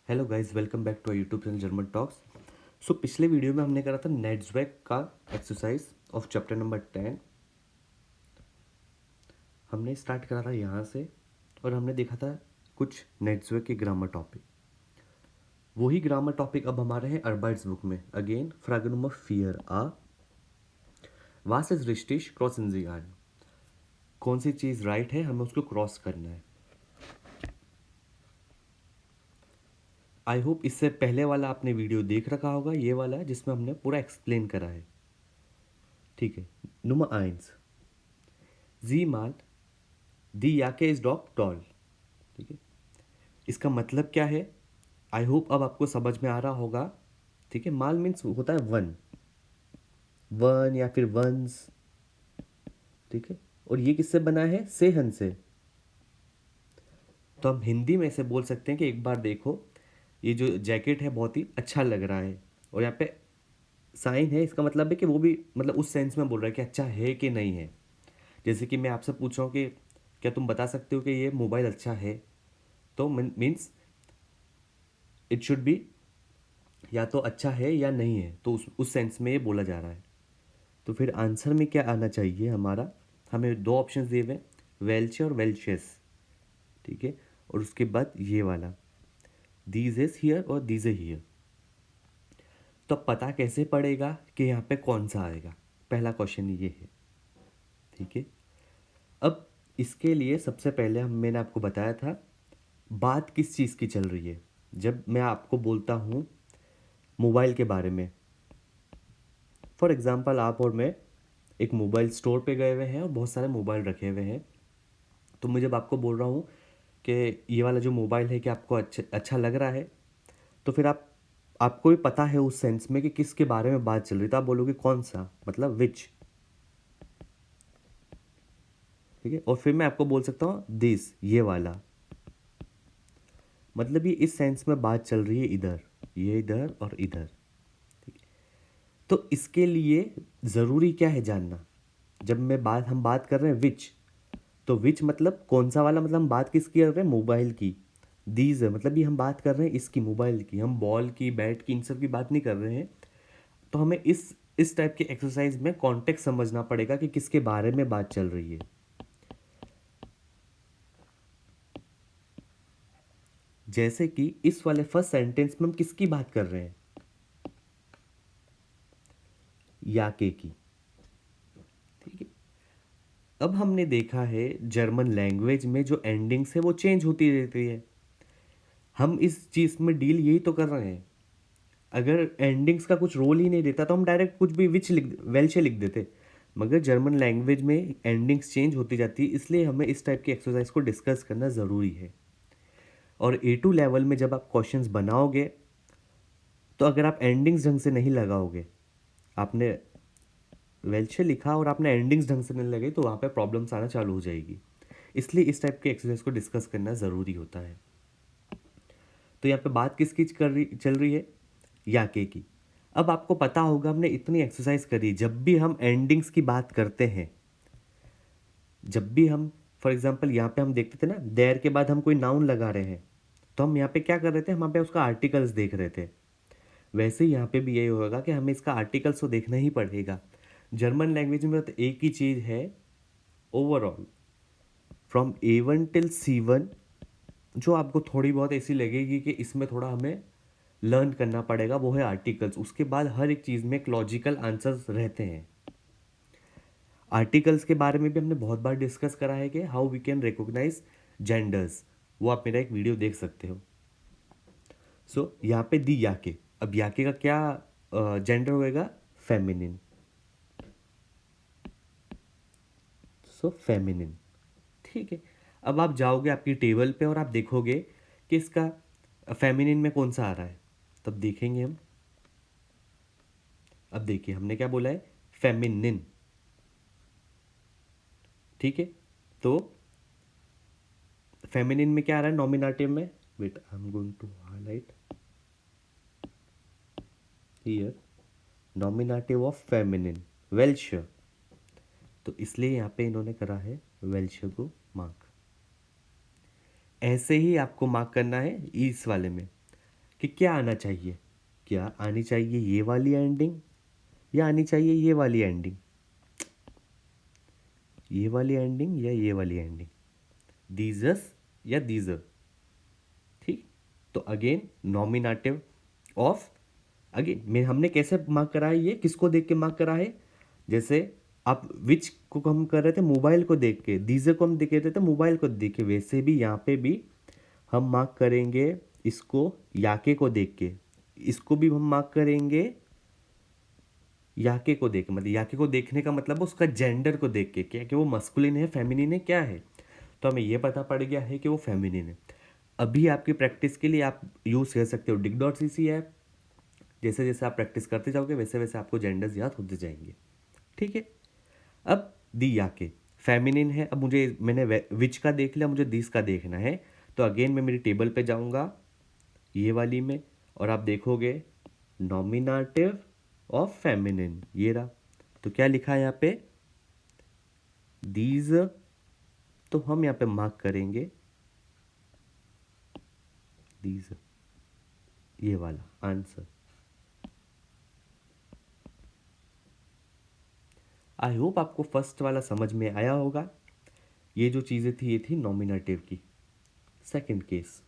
Hello guys, welcome back to YouTube channel German talks. So पिछले video में हमने करा था नेट्सवेक का एक्सरसाइज ऑफ चैप्टर नंबर 10। हमने स्टार्ट करा था यहाँ से और हमने देखा था कुछ नेट्सवेक के ग्रामर टॉपिक। वही ग्रामर टॉपिक अब हमारे हैं अर्बाइट्स बुक में। अगेन फ्रैगनम ऑफ फियर आ वास इज रिस्टिश क्रॉस इन दी आर्न। कौन सी चीज़ राइट है, हमें उसको क्रॉस करना है। आई होप इससे पहले वाला आपने वीडियो देख रखा होगा, ये वाला जिसमें हमने पूरा एक्सप्लेन करा है। ठीक है। नुमा आइंस जी माल दी याके इज डॉग टॉल। ठीक है, इसका मतलब क्या है, आई होप अब आपको समझ में आ रहा होगा। ठीक है, माल मीन्स होता है वन, वन या फिर वंस। ठीक है, और ये किससे बना है, सेहन से। तो हम हिंदी में ऐसे बोल सकते हैं कि एक बार देखो, ये जो जैकेट है बहुत ही अच्छा लग रहा है, और यहाँ पे साइन है, इसका मतलब है कि वो भी मतलब उस सेंस में बोल रहा है कि अच्छा है कि नहीं है। जैसे कि मैं आपसे पूछ रहा हूँ कि क्या तुम बता सकते हो कि ये मोबाइल अच्छा है, तो मीन्स इट शुड बी या तो अच्छा है या नहीं है, तो उस सेंस में ये बोला जा रहा है। तो फिर आंसर में क्या आना चाहिए हमारा, हमें दो ऑप्शंस दिए हुए, वेल्चे और वेल्चेस। ठीक है, और उसके बाद ये वाला दीज इज हियर और दीज इज हियर। तो अब पता कैसे पड़ेगा कि यहाँ पे कौन सा आएगा, पहला क्वेश्चन ये है। ठीक है, अब इसके लिए सबसे पहले मैंने आपको बताया था बात किस चीज़ की चल रही है। जब मैं आपको बोलता हूँ मोबाइल के बारे में, फॉर एग्ज़ाम्पल आप और मैं एक मोबाइल स्टोर पे गए हुए हैं और बहुत सारे मोबाइल रखे हुए हैं, तो मैं जब आपको बोल रहा हूँ कि ये वाला जो मोबाइल है कि आपको अच्छा अच्छा लग रहा है, तो फिर आपको भी पता है उस सेंस में कि किसके बारे में बात चल रही है, तो आप बोलोगे कौन सा, मतलब विच। ठीक है, और फिर मैं आपको बोल सकता हूँ दिस, ये वाला, मतलब ये इस सेंस में बात चल रही है इधर, ये इधर और इधर। तो इसके लिए ज़रूरी क्या है जानना, जब हम बात कर रहे हैं विच, तो विच मतलब कौन सा वाला, मतलब हम बात किसकी कर रहे हैं, मोबाइल की। दीज है मतलब ये हम बात कर रहे हैं इसकी, मोबाइल की, हम बॉल की, बैट की, इन सब की बात नहीं कर रहे हैं। तो हमें इस टाइप के एक्सरसाइज में कॉन्टेक्स्ट समझना पड़ेगा कि किसके बारे में बात चल रही है। जैसे कि इस वाले फर्स्ट सेंटेंस में हम किसकी बात कर रहे हैं, याके की। ठीक है, अब हमने देखा है जर्मन लैंग्वेज में जो एंडिंग्स है वो चेंज होती रहती है। हम इस चीज़ में डील यही तो कर रहे हैं। अगर एंडिंग्स का कुछ रोल ही नहीं देता तो हम डायरेक्ट कुछ भी विच लिख, वेल्चे लिख देते। मगर जर्मन लैंग्वेज में एंडिंग्स चेंज होती जाती है, इसलिए हमें इस टाइप की एक्सरसाइज को डिस्कस करना ज़रूरी है। और A2 लेवल में जब आप क्वेश्चंस बनाओगे, तो अगर आप एंडिंग्स ढंग से नहीं लगाओगे, आपने वेल्चे लिखा और आपने एंडिंग्स ढंग से नहीं लगाई, तो वहाँ पे प्रॉब्लम्स आना चालू हो जाएगी। इसलिए इस टाइप के एक्सरसाइज को डिस्कस करना ज़रूरी होता है। तो यहाँ पे बात किसकी चल रही है, याके की। अब आपको पता होगा हमने इतनी एक्सरसाइज करी, जब भी हम एंडिंग्स की बात करते हैं, जब भी हम फॉर एग्जांपल यहाँ पे हम देखते थे ना, देयर के बाद हम कोई नाउन लगा रहे हैं, तो हम यहाँ पे क्या कर रहे थे, हम यहाँ पे उसका आर्टिकल्स देख रहे थे। वैसे ही यहाँ पे भी यही होगा कि हमें इसका आर्टिकल्स तो देखना ही पड़ेगा। जर्मन लैंग्वेज में तो एक ही चीज़ है, overall from A1 till C1, जो आपको थोड़ी बहुत ऐसी लगेगी कि इसमें थोड़ा हमें लर्न करना पड़ेगा, वो है आर्टिकल्स। उसके बाद हर एक चीज़ में एक लॉजिकल आंसर्स रहते हैं। आर्टिकल्स के बारे में भी हमने बहुत बार डिस्कस करा है कि how we can recognise genders, वो आप मेरा एक वीडियो देख सकते हो। सो यहाँ पे दी याके, अब याके का क्या जेंडर होएगा, फेमिनिन। सो फेमिनिन। ठीक है, अब आप जाओगे आपकी टेबल पे और आप देखोगे कि इसका फेमिनिन में कौन सा आ रहा है, तब देखेंगे हम। अब देखिए हमने क्या बोला है, फेमिनिन। ठीक है, तो फेमिनिन में क्या आ रहा है, नॉमिनेटिव में, wait I am going to highlight here, nominative of feminine, वेल्श। तो इसलिए यहाँ पे इन्होंने करा है वेल्श को मार्क। ऐसे ही आपको मार्क करना है इस वाले में, कि क्या आना चाहिए, क्या आनी चाहिए ये वाली एंडिंग या आनी चाहिए ये वाली एंडिंग, ये वाली एंडिंग या ये वाली एंडिंग, दीजस या दीजर। ठीक, तो अगेन नॉमिनेटिव ऑफ, अगेन मैं हमने कैसे मार्क करा है, ये किसको देख के मार्क करा है, जैसे आप विच को हम कर रहे थे मोबाइल को देख के, दीजर को हम देख रहे थे मोबाइल को देख के, वैसे भी यहाँ पे भी हम मार्क करेंगे इसको याके को देख के, इसको भी हम मार्क करेंगे याके को देख, मतलब याके को देखने का मतलब उसका जेंडर को देख के, क्या कि वो मस्कुलिन है फेमिनिन है क्या है, तो हमें ये पता पड़ गया है कि वो फेमिनिन है। अभी आपकी प्रैक्टिस के लिए आप यूज़ कर सकते हो डिक.cc ऐप, जैसे जैसे आप प्रैक्टिस करते जाओगे वैसे वैसे आपको जेंडर्स याद होते जाएंगे। ठीक है, अब दी याके फेमिनिन है, अब मुझे मैंने विच का देख लिया, मुझे दिस का देखना है, तो अगेन मैं मेरी टेबल पे जाऊंगा ये वाली में, और आप देखोगे नॉमिनेटिव ऑफ फेमिनिन, ये रहा। तो क्या लिखा है यहाँ पे, दीज, तो हम यहाँ पे मार्क करेंगे दीज, ये वाला आंसर। आई होप आपको फर्स्ट वाला समझ में आया होगा। ये जो चीज़ें थी ये थी नॉमिनेटिव की। सेकंड केस,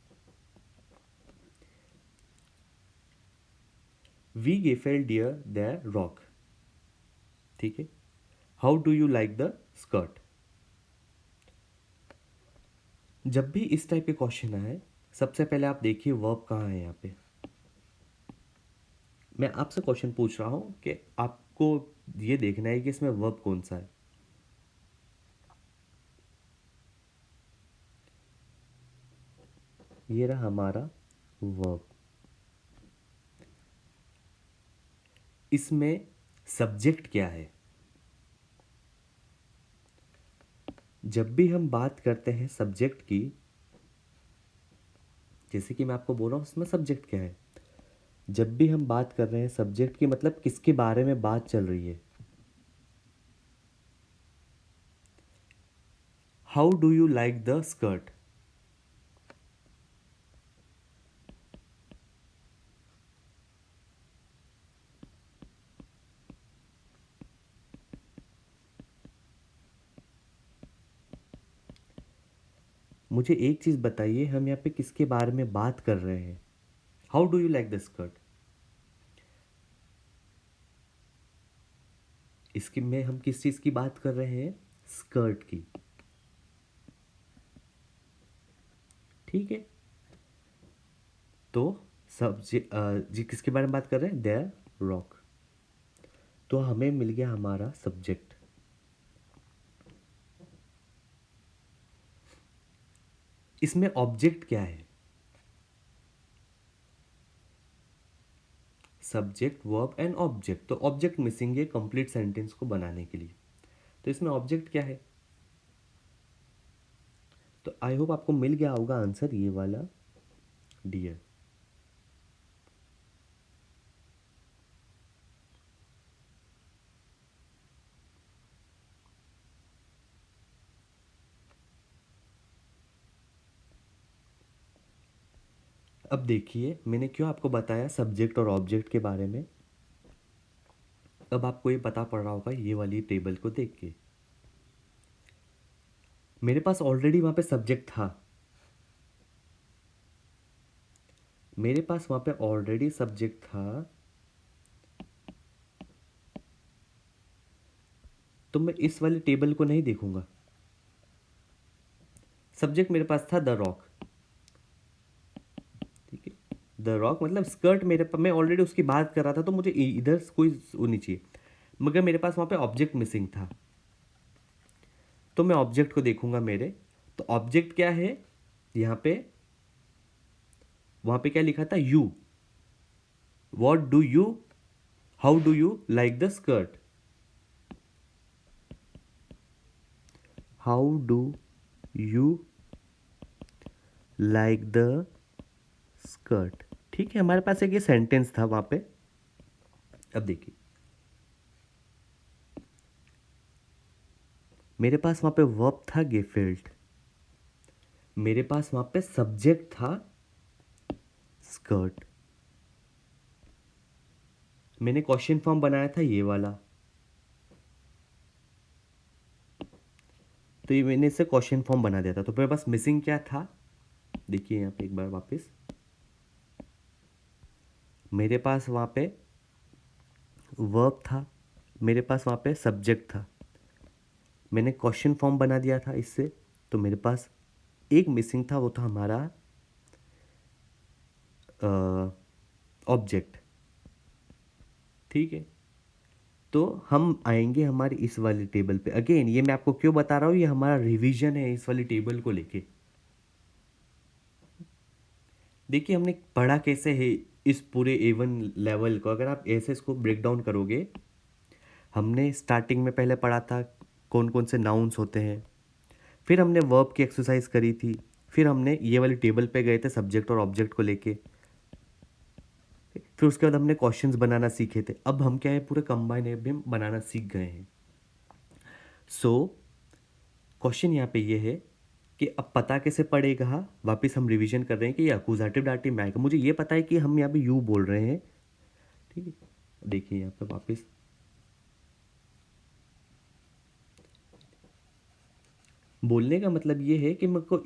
वी गेफेल डियर द रॉक। ठीक है, how do you like the skirt. जब भी इस टाइप के क्वेश्चन आए, सबसे पहले आप देखिए वर्ब कहाँ है यहाँ पे। मैं आपसे क्वेश्चन पूछ रहा हूँ कि आपको ये देखना है कि इसमें वर्ब कौन सा है। ये रहा हमारा वर्ब, इसमें सब्जेक्ट क्या है। जब भी हम बात करते हैं सब्जेक्ट की, जैसे कि मैं आपको बोल रहा हूँ इसमें सब्जेक्ट क्या है, जब भी हम बात कर रहे हैं सब्जेक्ट की, मतलब किसके बारे में बात चल रही है। How do you like the skirt. मुझे एक चीज़ बताइए, हम यहाँ पे किसके बारे में बात कर रहे हैं, how do you like the skirt. इसकी में हम किस चीज़ की बात कर रहे हैं, स्कर्ट की। ठीक है, तो सब्जेक्ट जी किसके बारे में बात कर रहे हैं, देयर रॉक, तो हमें मिल गया हमारा सब्जेक्ट। इसमें ऑब्जेक्ट क्या है, सब्जेक्ट वर्ब एंड ऑब्जेक्ट, तो ऑब्जेक्ट मिसिंग है कंप्लीट सेंटेंस को बनाने के लिए, तो इसमें ऑब्जेक्ट क्या है। तो आई होप आपको मिल गया होगा आंसर, ये वाला डियर। अब देखिए मैंने क्यों आपको बताया सब्जेक्ट और ऑब्जेक्ट के बारे में। अब आपको ये पता पड़ रहा होगा ये वाली टेबल को देख के, मेरे पास ऑलरेडी वहाँ पे सब्जेक्ट था, मेरे पास वहाँ पे ऑलरेडी सब्जेक्ट था, तो मैं इस वाली टेबल को नहीं देखूंगा। सब्जेक्ट मेरे पास था द रॉक, ठीक है, द रॉक मतलब स्कर्ट मेरे पास, मैं ऑलरेडी उसकी बात कर रहा था, तो मुझे इधर कोई होनी चाहिए, मगर मेरे पास वहाँ पे ऑब्जेक्ट मिसिंग था, तो मैं ऑब्जेक्ट को देखूंगा मेरे। तो ऑब्जेक्ट क्या है यहाँ पे, वहाँ पे क्या लिखा था, you, what do you, how do you like the skirt, how do you like the skirt. ठीक है, हमारे पास एक ये सेंटेंस था वहाँ पे। अब देखिए मेरे पास वहाँ पे वर्ब था गेफिल्ड, मेरे पास वहाँ पे सब्जेक्ट था स्कर्ट, मैंने क्वेश्चन फॉर्म बनाया था ये वाला, तो ये मैंने इससे क्वेश्चन फॉर्म बना दिया था। तो मेरे पास मिसिंग क्या था, देखिए यहाँ पे एक बार वापस, मेरे पास वहाँ पे वर्ब था, मेरे पास वहाँ पे सब्जेक्ट था, मैंने क्वेश्चन फॉर्म बना दिया था इससे, तो मेरे पास एक मिसिंग था, वो था हमारा ऑब्जेक्ट। ठीक है, तो हम आएंगे हमारी इस वाली टेबल पे। अगेन ये मैं आपको क्यों बता रहा हूँ, ये हमारा रिवीजन है इस वाली टेबल को लेके। देखिए हमने पढ़ा कैसे है इस पूरे A1 लेवल को, अगर आप ऐसे इसको ब्रेक डाउन करोगे, हमने स्टार्टिंग में पहले पढ़ा था कौन कौन से नाउन्स होते हैं, फिर हमने वर्ब की एक्सरसाइज करी थी, फिर हमने ये वाली टेबल पे गए थे सब्जेक्ट और ऑब्जेक्ट को लेके, फिर उसके बाद हमने क्वेश्चंस बनाना सीखे थे। अब हम क्या है, पूरे कंबाइन बनाना सीख गए हैं। सो क्वेश्चन यहाँ पे ये है कि अब पता कैसे पड़ेगा, वापस हम रिवीजन कर रहे हैं कि ये अक्यूजेटिव डाटिव में आएगा। मुझे ये पता है कि हम यहाँ पे यू बोल रहे हैं, ठीक है। देखिए यहाँ पे वापस बोलने का मतलब ये है कि मेरे को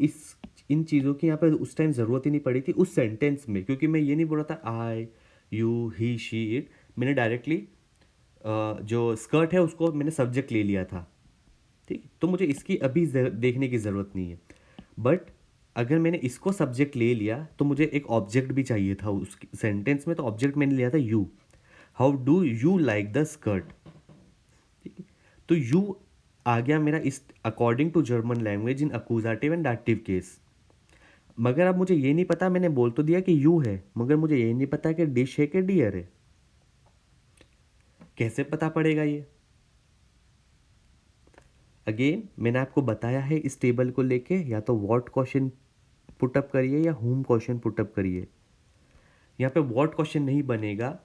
इन चीज़ों की यहाँ पे उस टाइम ज़रूरत ही नहीं पड़ी थी उस सेंटेंस में, क्योंकि मैं ये नहीं बोल रहा था आई यू ही शी इट, मैंने डायरेक्टली जो स्कर्ट है उसको मैंने सब्जेक्ट ले लिया था। ठीक, तो मुझे इसकी अभी देखने की ज़रूरत नहीं है। बट अगर मैंने इसको सब्जेक्ट ले लिया तो मुझे एक ऑब्जेक्ट भी चाहिए था उस सेंटेंस में, तो ऑब्जेक्ट मैंने लिया था you. How do you like the skirt, ठीक है। तो यू आ गया मेरा इस according to German language in accusative and डाक्टिव केस। मगर अब मुझे ये नहीं पता, मैंने बोल तो दिया कि यू है, मगर मुझे ये नहीं पता कि डिश है कि डियर है। कैसे पता पड़ेगा ये? अगेन मैंने आपको बताया है इस टेबल को लेके, या तो व्हाट क्वेश्चन पुटअप करिए या होम क्वेश्चन पुटअप करिए। यहाँ पे व्हाट क्वेश्चन नहीं बनेगा।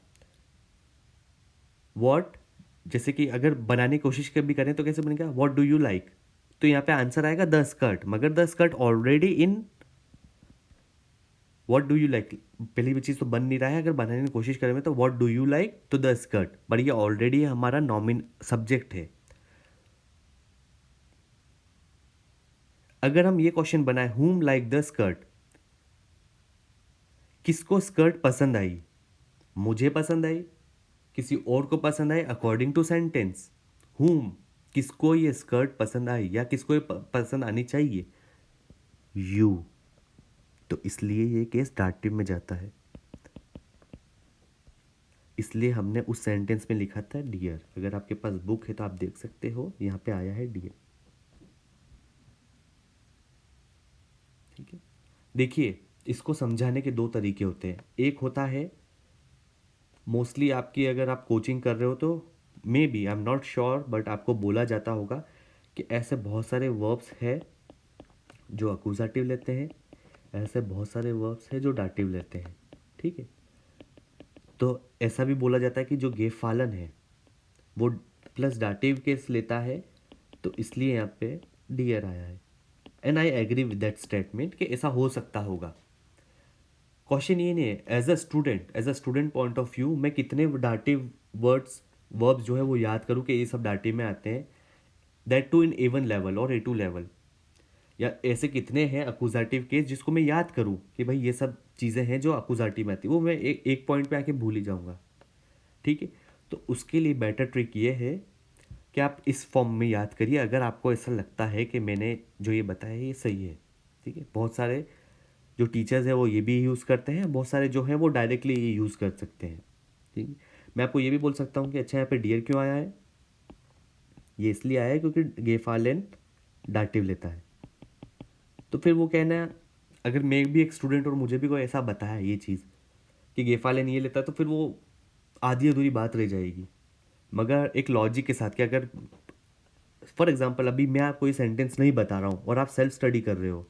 व्हाट जैसे कि अगर बनाने की कोशिश भी करें तो कैसे बनेगा, व्हाट डू यू लाइक, तो यहाँ पे आंसर आएगा द स्कर्ट, मगर the skirt already in what do you like, पहली भी चीज़ तो बन नहीं रहा है। अगर बनाने की कोशिश करें तो व्हाट डू यू लाइक तो द स्कर्ट, पर ये ऑलरेडी हमारा नॉमिन सब्जेक्ट है। अगर हम ये क्वेश्चन बनाए हुम लाइक द स्कर्ट, किसको स्कर्ट पसंद आई, मुझे पसंद आई, किसी और को पसंद आई, अकॉर्डिंग टू सेंटेंस। हुम, किसको ये स्कर्ट पसंद आई या किसको ये पसंद आनी चाहिए, यू, तो इसलिए ये केस डाटिव में जाता है। इसलिए हमने उस सेंटेंस में लिखा था डियर। अगर आपके पास बुक है तो आप देख सकते हो, यहाँ पे आया है डियर। ठीक है, देखिए इसको समझाने के दो तरीके होते हैं। एक होता है मोस्टली आपकी, अगर आप कोचिंग कर रहे हो तो may be, I am not sure, but आपको बोला जाता होगा कि ऐसे बहुत सारे वर्ब्स है जो अक्यूजाटिव लेते हैं, ऐसे बहुत सारे वर्ब्स है जो डाटिव लेते हैं। ठीक है, तो ऐसा भी बोला जाता है कि जो गेफालन है वो प्लस डाटिव केस लेता है, तो इसलिए यहाँ पे डियर आया है। And I agree with that statement कि ऐसा हो सकता होगा। क्वेश्चन ये नहीं है, as a student point of view मैं कितने डाटिव वर्ब्स जो है वो याद करूँ कि ये सब डाटिव में आते हैं, that to in A1 level और A2 लेवल, या ऐसे कितने हैं अक्यूजाटिव केस जिसको मैं याद करूँ कि भाई ये सब चीज़ें हैं जो अक्यूजाटिव में आती है, वो मैं एक पॉइंट पे आके भूल ही जाऊँगा। ठीक है, तो उसके लिए बेटर ट्रिक ये है कि आप इस फॉर्म में याद करिए, अगर आपको ऐसा लगता है कि मैंने जो ये बताया ये सही है। ठीक है, बहुत सारे जो टीचर्स हैं वो ये भी यूज़ करते हैं, बहुत सारे जो हैं वो डायरेक्टली ये यूज़ कर सकते हैं। ठीक है, मैं आपको ये भी बोल सकता हूँ कि अच्छा यहाँ पे डियर क्यों आया है, ये इसलिए आया है क्योंकि गेफालेन डाटिव लेता है। तो फिर वो कहना, अगर मैं भी एक स्टूडेंट और मुझे भी कोई ऐसा बताया ये चीज़ कि गेफालेन ये लेता है, तो फिर वो आधी अधूरी बात रह जाएगी। मगर एक लॉजिक के साथ कि अगर फॉर एग्जांपल अभी मैं आपको ये सेंटेंस नहीं बता रहा हूँ और आप सेल्फ स्टडी कर रहे हो,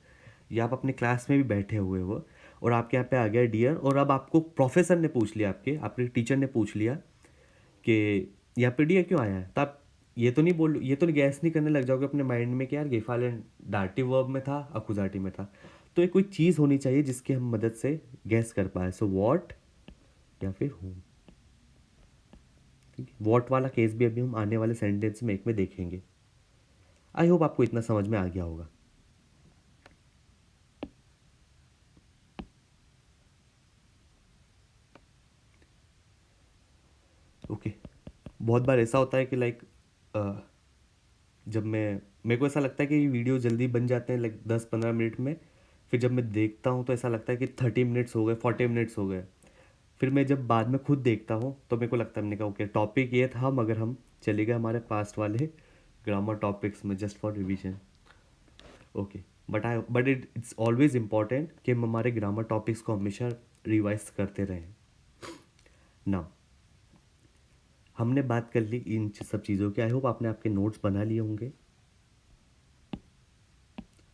या आप अपने क्लास में भी बैठे हुए हो और आपके यहाँ पे आ गया डियर, और अब आपको प्रोफेसर ने पूछ लिया, आपके टीचर ने पूछ लिया कि यहाँ पे डियर क्यों आया है, तो आप ये तो गैस नहीं करने लग जाओगे अपने माइंड में कि यार गेफालेन डाटिव वर्ब में था अकुजाटिव में था। तो एक कोई चीज़ होनी चाहिए जिसकी हम मदद से गैस कर पाए। सो वॉट या फिर हूम। ठीक है, वॉट वाला केस भी अभी हम आने वाले सेंटेंस में एक में देखेंगे। आई होप आपको इतना समझ में आ गया होगा। ओके, बहुत बार ऐसा होता है कि लाइक जब मैं मेरे को ऐसा लगता है कि ये वीडियो जल्दी बन जाते हैं लाइक 10-15 मिनट में, फिर जब मैं देखता हूँ तो ऐसा लगता है कि 30 मिनट्स हो गए, 40 मिनट्स हो गए। फिर मैं जब बाद में खुद देखता हूँ तो मेरे को लगता है, मैंने कहा ओके टॉपिक ये था, मगर हम चले गए हमारे पास्ट वाले ग्रामर टॉपिक्स में just for revision. Okay, but it's always important कि हम हमारे ग्रामर टॉपिक्स को हमेशा रिवाइज करते रहें ना। हमने बात कर ली इन सब चीज़ों की। आई होप आपने आपके नोट्स बना लिए होंगे।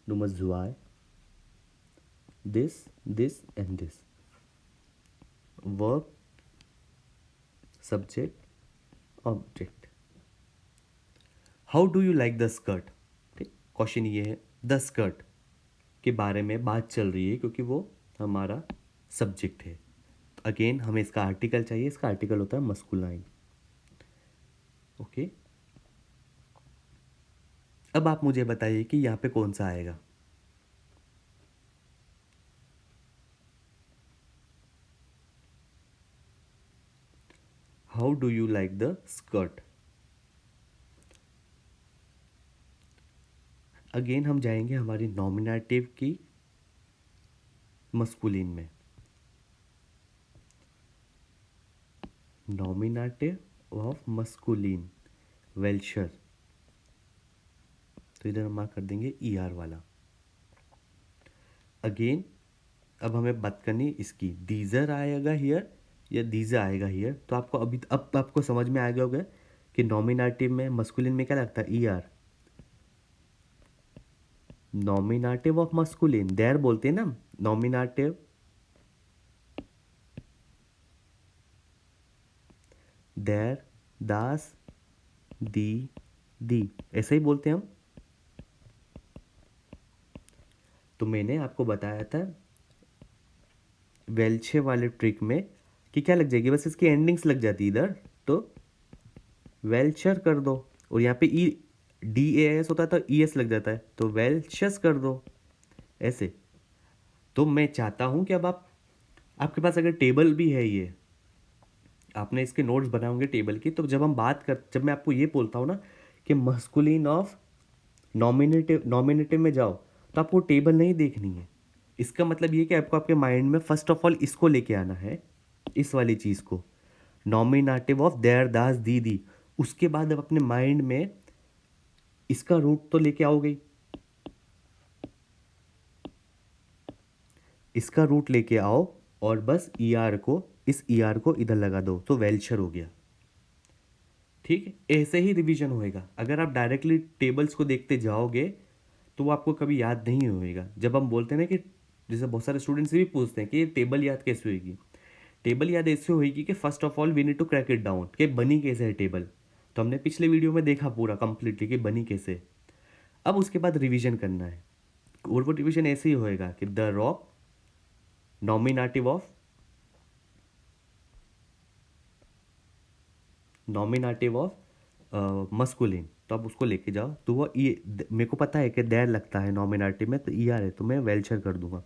Nummer zwei, this and this. Verb, subject, object. How do you like the skirt? ठीक, क्वेश्चन ये है द स्कर्ट के बारे में बात चल रही है क्योंकि वो हमारा सब्जेक्ट है। अगेन हमें इसका आर्टिकल चाहिए, इसका आर्टिकल होता है मस्कुलाइन। ओके, अब आप मुझे बताइए कि यहाँ पे कौन सा आएगा। How do you like the skirt. Again हम जाएंगे हमारी नॉमिनेटिव की मस्कुलिन में। नॉमिनेटिव ऑफ मस्कुलिन, वेल्शर, तो इधर हम मार्क कर देंगे ई आर वाला। अगेन अब हमें बात करनी इसकी, दीजर आएगा हियर या दीजर आएगा हियर। तो आपको अब आपको समझ में आ गया होगा कि नॉमिनेटिव में मस्कुलिन में क्या लगता है, E R. Nominative of masculine देयर बोलते हैं ना, नॉमिनेटिव देयर, दास, दी ऐसे ही बोलते हैं हम। तो मैंने आपको बताया था वेल्चे वाले ट्रिक में कि क्या लग जाएगी, बस इसकी एंडिंग्स लग जाती इधर, तो वेल्चर कर दो। और यहाँ पे ई डी ए एस होता है तो ई एस लग जाता है, तो वेल्चस कर दो ऐसे। तो मैं चाहता हूँ कि अब आपके पास अगर टेबल भी है, ये आपने इसके नोट्स बनाए होंगे टेबल की, तो जब मैं आपको ये बोलता हूँ ना कि मस्कुलिन ऑफ नॉमिनेटिव में जाओ, तो आपको टेबल नहीं देखनी है। इसका मतलब ये कि आपको आपके माइंड में फर्स्ट ऑफ ऑल इसको लेके आना है, इस वाली चीज़ को, नॉमिनेटिव ऑफ देयर, दास, दी। उसके बाद अब अपने माइंड में इसका रूट तो लेके आओगे ही, इसका रूट लेके आओ और बस ई आर को, इस ई आर को इधर लगा दो, तो वेल्चर हो गया। ठीक है, ऐसे ही रिवीजन होएगा। अगर आप डायरेक्टली टेबल्स को देखते जाओगे तो वो आपको कभी याद नहीं होएगा। जब हम बोलते हैं ना कि जैसे बहुत सारे स्टूडेंट्स भी पूछते हैं कि ये टेबल याद कैसे होएगी, टेबल याद ऐसे होएगी कि first of all we need to crack it down, कि बनी कैसे है टेबल। तो हमने पिछले वीडियो में देखा पूरा कंप्लीटली कि बनी कैसे। अब उसके बाद रिवीजन करना है, और वो रिवीजन ऐसे ही होएगा कि the rock, nominative of masculine, तो आप उसको लेके जाओ। तो वो ये मेरे को पता है कि देर लगता है नॉमिनेटिव में, तो ई आर है तो मैं वेल्चर कर दूंगा।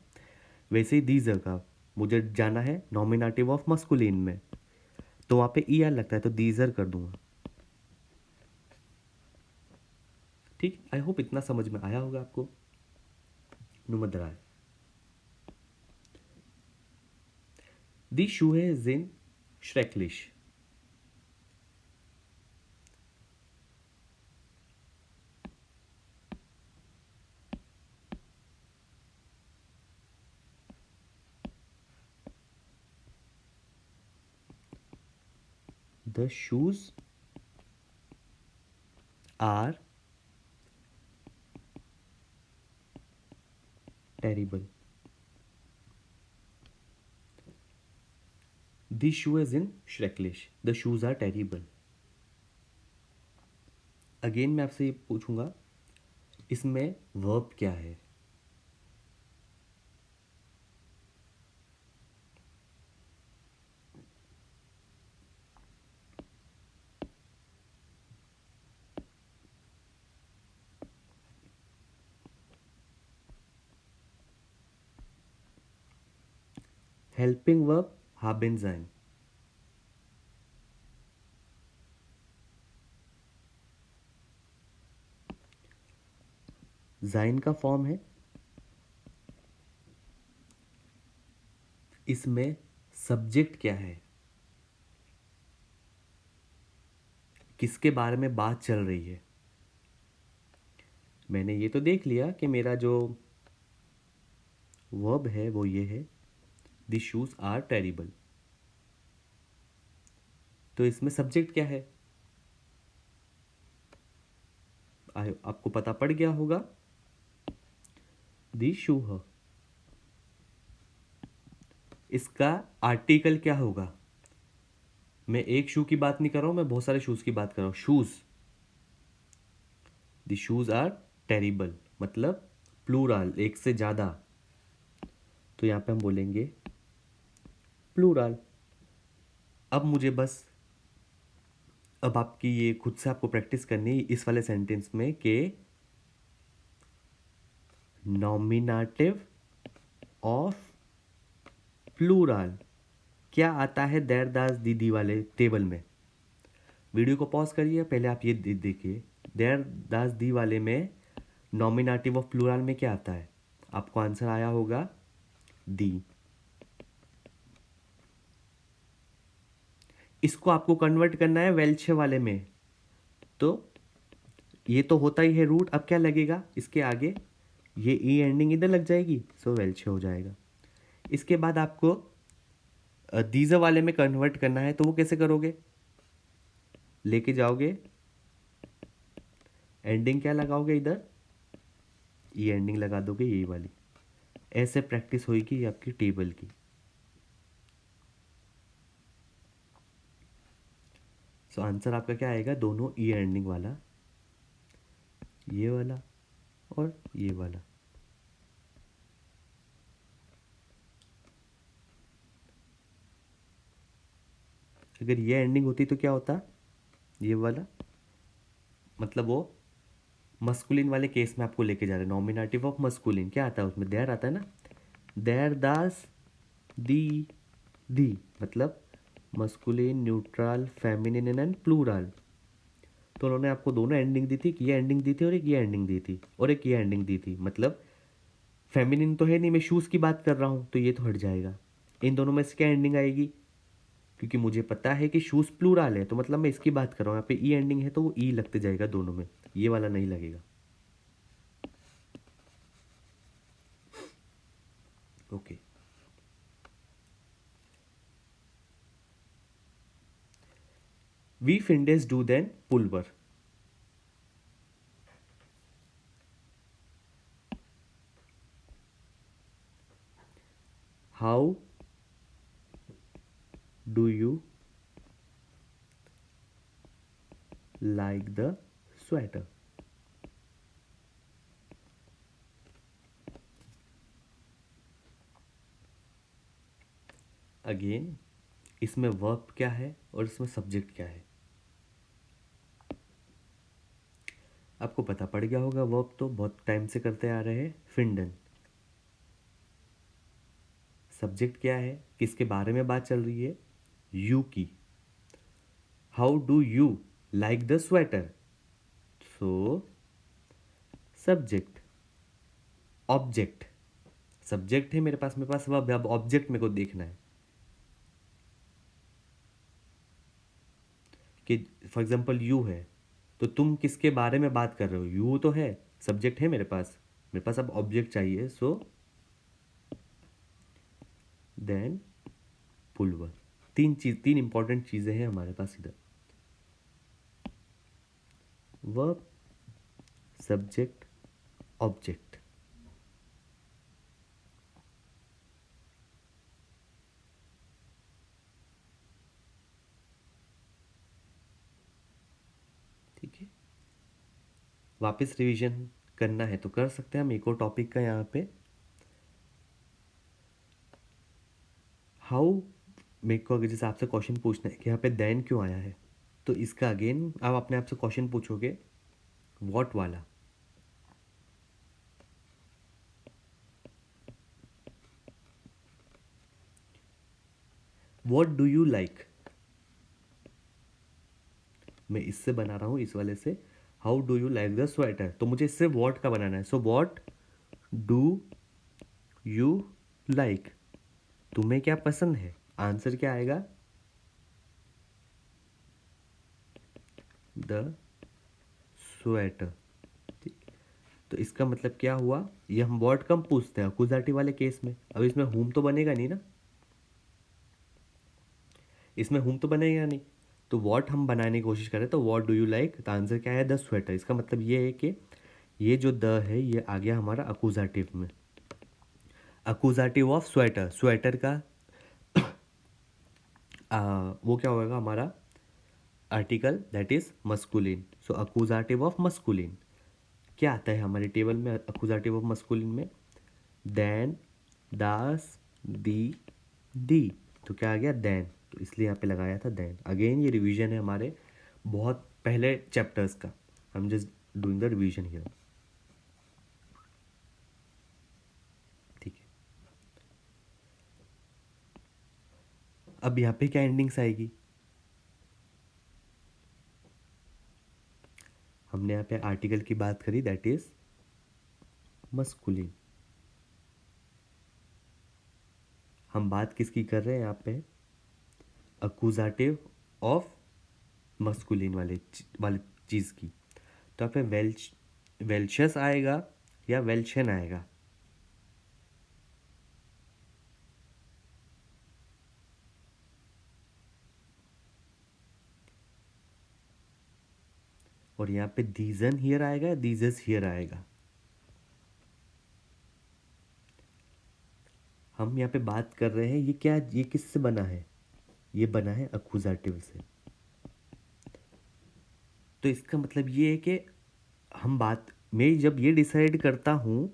वैसे ही दीजर का मुझे जाना है नॉमिनेटिव ऑफ मस्कुलिन में, तो वहाँ पे ई आर लगता है तो दीजर कर दूंगा। ठीक, आई होप इतना समझ में आया होगा आपको। Nummer 3. Die Schuhe sind schrecklich. The shoes are terrible. The shoe is in schrecklich. The shoes are terrible. Again मैं आपसे ये पूछूंगा, इसमें वर्ब क्या है। Helping verb haben sein। sein का फॉर्म है, इसमें सब्जेक्ट क्या है, किसके बारे में बात चल रही है। मैंने ये तो देख लिया कि मेरा जो वर्ब है वो ये है, द शूज आर टेरिबल। तो इसमें सब्जेक्ट क्या है, आपको पता पड़ गया होगा, दी शू है। इसका आर्टिकल क्या होगा, मैं एक शू की बात नहीं कर रहा हूं, मैं बहुत सारे शूज की बात कर रहा हूं। Shoes, the shoes are terrible मतलब प्लूरल, एक से ज्यादा। तो यहां पे हम बोलेंगे प्लूरल। अब मुझे बस, अब आपकी ये खुद से आपको प्रैक्टिस करनी इस वाले सेंटेंस में कि नॉमिनेटिव ऑफ प्लूरल क्या आता है देर दास दीदी वाले टेबल में। वीडियो को पॉज करिए, पहले आप ये देखिए, देर दास दी वाले में नॉमिनेटिव ऑफ प्लूरल में क्या आता है। आपको आंसर आया होगा दी। इसको आपको कन्वर्ट करना है वेल्च वाले में, तो ये तो होता ही है रूट। अब क्या लगेगा इसके आगे, ये ई एंडिंग इधर लग जाएगी, सो वेल्च हो जाएगा। इसके बाद आपको दीजर वाले में कन्वर्ट करना है, तो वो कैसे करोगे, लेके जाओगे, एंडिंग क्या लगाओगे इधर, ये एंडिंग लगा दोगे यही वाली। ऐसे प्रैक्टिस होगी ये आपकी टेबल की। सो आंसर आपका क्या आएगा, दोनों ई एंडिंग वाला, ये वाला और ये वाला। अगर ये एंडिंग होती तो क्या होता, ये वाला, मतलब वो मस्कुलिन वाले केस में आपको लेके जा रहे हैं। नॉमिनेटिव ऑफ मस्कुलिन क्या आता है उसमें, देर आता है ना, देर दास दी दी, मतलब masculine, neutral, feminine and plural. तो उन्होंने आपको दोनों एंडिंग दी थी, एक ये एंडिंग दी थी और एक ये एंडिंग दी थी और एक ये एंडिंग दी थी। मतलब फेमिनिन तो है नहीं, मैं शूज़ की बात कर रहा हूँ, तो ये तो हट जाएगा। इन दोनों में से क्या एंडिंग आएगी, क्योंकि मुझे पता है कि शूज़ प्लूरल है, तो मतलब मैं इसकी बात कर रहा हूँ। यहाँ पे ई एंडिंग है तो वो ई लगते जाएगा दोनों में, ये वाला नहीं लगेगा। ओके, वी फिंडेस डू देन पुलवर। How do you like the sweater. Again इसमें वर्ब क्या है और इसमें सब्जेक्ट क्या है, आपको पता पड़ गया होगा। वर्ब तो बहुत टाइम से करते आ रहे हैं, फिंडन। सब्जेक्ट क्या है, किसके बारे में बात चल रही है, यू की। How do you like the sweater, so subject. Object, subject है मेरे पास वर्ब है, अब ऑब्जेक्ट मेरे को देखना है कि फॉर एग्जांपल यू है, तो तुम किसके बारे में बात कर रहे हो, यू तो है, सब्जेक्ट है मेरे पास अब ऑब्जेक्ट चाहिए। सो देन पुलवर। तीन इंपॉर्टेंट चीज़ें हैं हमारे पास इधर, वर्ब, सब्जेक्ट, ऑब्जेक्ट। ठीक है, वापस रिवीजन करना है तो कर सकते हैं हम एक और टॉपिक का यहाँ पे। हाउ, मेरे को अगर जैसे आपसे क्वेश्चन पूछना है कि यहाँ पे देन क्यों आया है, तो इसका अगेन आप अपने आप से क्वेश्चन पूछोगे, व्हाट वाला। व्हाट डू यू लाइक, मैं इससे बना रहा हूँ इस वाले से, how do you like the sweater, तो मुझे इससे व्हाट का बनाना है, so what do you like, तुम्हें क्या पसंद है, आंसर क्या आएगा, द स्वेटर। ठीक, तो इसका मतलब क्या हुआ, ये हम व्हाट कम पूछते हैं अकुजाटिव वाले केस में, अब इसमें हुम तो बनेगा नहीं ना, इसमें हुम तो बनेगा नहीं, तो व्हाट हम बनाने की कोशिश करें, तो व्हाट डू यू लाइक, तो आंसर क्या है, द स्वेटर। इसका मतलब ये है कि ये जो द है ये आ गया हमारा अकुजाटिव में, अकुजाटिव ऑफ स्वेटर, स्वेटर का वो क्या होगा हमारा article, that is masculine, so accusative of masculine क्या आता है हमारे टेबल में, अकुजाटिव ऑफ मस्कुलिन में, देन, दास, दी, तो क्या आ गया देन, तो इसलिए यहाँ पे लगाया था देन। अगेन ये रिवीजन है हमारे बहुत पहले चैप्टर्स का, हम just doing the revision here. ठीक है, अब यहाँ पे क्या एंडिंग्स आएगी, हमने यहाँ पे आर्टिकल की बात करी, दैट इज मस्कुलिन। हम बात किसकी कर रहे हैं यहाँ पे, अकुजाटिव ऑफ मस्कुलिन वाले चीज़ की, तो यहाँ पे वेल्चस आएगा या वेल्शन आएगा, और यहाँ पे दीजन हियर आएगा या दीजस हियर आएगा। हम यहाँ पे बात कर रहे हैं ये क्या, ये किससे बना है, ये बना है अकुजाटिव से, तो इसका मतलब ये है कि हम बात, मैं जब ये डिसाइड करता हूँ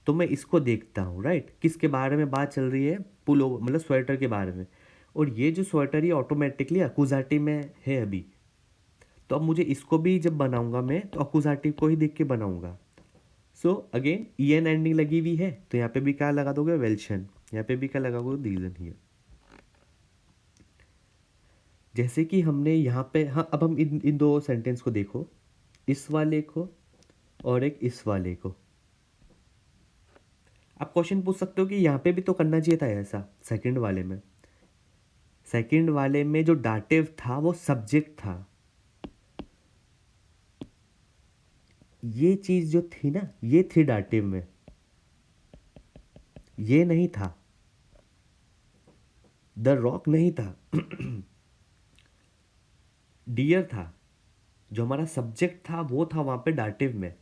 तो मैं इसको देखता हूँ, राइट, किसके बारे में बात चल रही है, पुलो मतलब स्वेटर के बारे में, और ये जो स्वेटर ये ऑटोमेटिकली अकुजाटिव में है अभी, तो अब मुझे इसको भी जब बनाऊंगा मैं तो अकुजाटिव को ही देख के बनाऊंगा। So again E an ending लगी हुई है तो यहाँ पे भी क्या लगा दोगे, वेल्शन, यहाँ पे भी क्या लगा दोगे, दीजन हियर। जैसे कि हमने यहाँ पे, हाँ अब हम इन इन दो सेंटेंस को देखो, इस वाले को और एक इस वाले को, आप क्वेश्चन पूछ सकते हो कि यहाँ पे भी तो करना चाहिए था ऐसा, सेकंड वाले में, सेकंड वाले में जो डाटिव था वो सब्जेक्ट था, ये चीज जो थी ना ये थी डाटिव में, ये नहीं था, द रॉक नहीं था, डियर था, जो हमारा सब्जेक्ट था वो था वहां पे डाटिव में,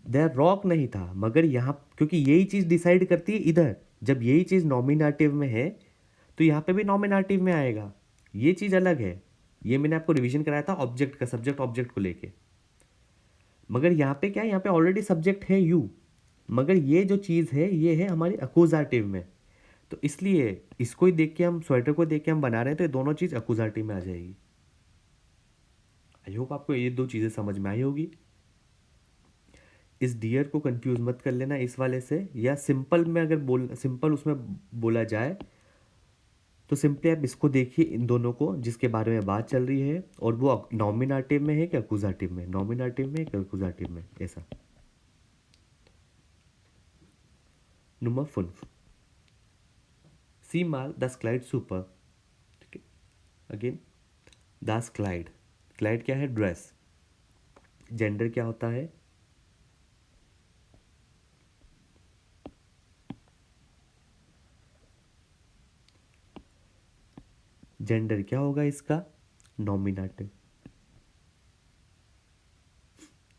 द रॉक नहीं था, मगर यहाँ क्योंकि यही चीज डिसाइड करती है इधर, जब यही चीज नॉमिनेटिव में है तो यहाँ पे भी नॉमिनेटिव में आएगा, ये चीज अलग है, ये मैंने आपको रिवीजन कराया था ऑब्जेक्ट का, सब्जेक्ट ऑब्जेक्ट को लेके, मगर यहाँ पे क्या है, यहाँ पे ऑलरेडी सब्जेक्ट है यू, मगर ये जो चीज़ है ये है हमारी अकुजाटिव में, तो इसलिए इसको ही देख के हम, स्वेटर को देख के हम बना रहे हैं, तो ये दोनों चीज़ अकुजाटिव में आ जाएगी। आई होप आपको ये दो चीज़ें समझ में आई होगी। इस डियर को कंफ्यूज मत कर लेना इस वाले से, या सिंपल में अगर सिंपल उसमें बोला जाए तो सिंपली आप इसको देखिए, इन दोनों को जिसके बारे में बात चल रही है, और वो नॉमिनेटिव में है कि अकुजाटिव में, नॉमिनेटिव में कि अकुजाटिव में, ऐसा। Nummer 5. Sieh mal das Kleid super. ठीक है, अगेन das Kleid, क्लाइड क्या है, ड्रेस, जेंडर क्या होता है, जेंडर क्या होगा इसका, नॉमिनेटिव,